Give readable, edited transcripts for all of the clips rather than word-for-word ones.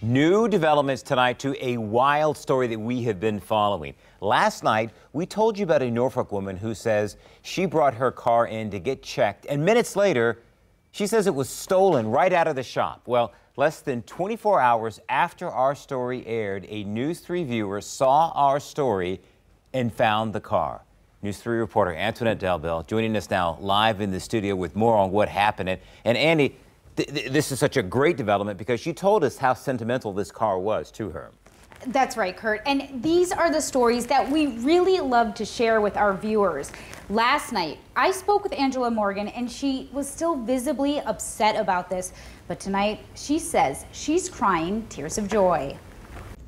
New developments tonight to a wild story that we have been following. Last night, we told you about a Norfolk woman who says she brought her car in to get checked, and minutes later, she says it was stolen right out of the shop. Well, less than 24 hours after our story aired, a News 3 viewer saw our story and found the car. News 3 reporter Antoinette Delbel joining us now live in the studio with more on what happened. And Andy, this is such a great development because she told us how sentimental this car was to her. That's right, Kurt. And these are the stories that we really love to share with our viewers. Last night, I spoke with Angela Morgan, and she was still visibly upset about this. But tonight, she says she's crying tears of joy.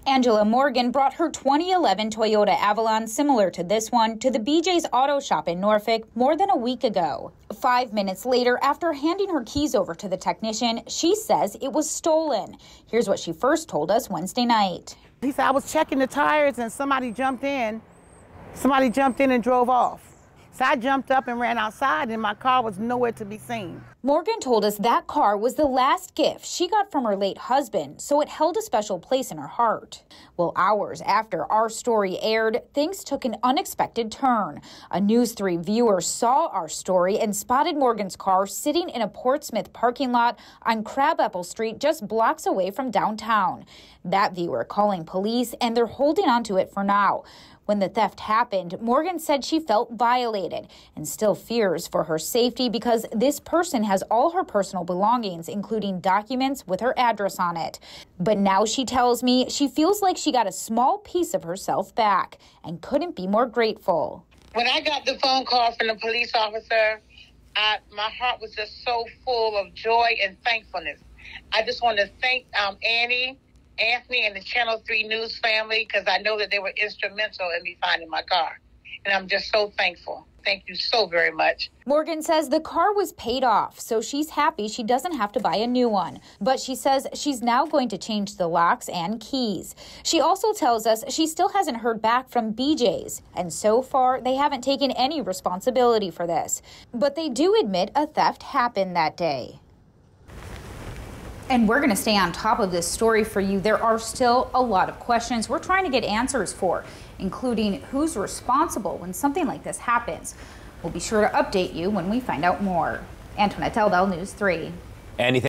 Angela Morgan brought her 2011 Toyota Avalon, similar to this one, to the BJ's Auto Shop in Norfolk more than a week ago. 5 minutes later, after handing her keys over to the technician, she says it was stolen. Here's what she first told us Wednesday night. He said, I was checking the tires and somebody jumped in. Somebody jumped in and drove off. So I jumped up and ran outside, and my car was nowhere to be seen. Morgan told us that car was the last gift she got from her late husband, so it held a special place in her heart. Well, hours after our story aired, things took an unexpected turn. A News 3 viewer saw our story and spotted Morgan's car sitting in a Portsmouth parking lot on Crabapple Street, just blocks away from downtown. That viewer calling police, and they're holding on to it for now. When the theft happened, Morgan said she felt violated and still fears for her safety because this person has all her personal belongings, including documents with her address on it. But now she tells me she feels like she got a small piece of herself back and couldn't be more grateful. When I got the phone call from the police officer, my heart was just so full of joy and thankfulness. I just want to thank Anthony and the Channel 3 News family, because I know that they were instrumental in me finding my car. And I'm just so thankful. Thank you so very much. Morgan says the car was paid off, so she's happy she doesn't have to buy a new one. But she says she's now going to change the locks and keys. She also tells us she still hasn't heard back from BJ's, and so far they haven't taken any responsibility for this. But they do admit a theft happened that day. And we're going to stay on top of this story for you. There are still a lot of questions we're trying to get answers for, including who's responsible when something like this happens. We'll be sure to update you when we find out more. Antoinette Delbel, News 3. Anything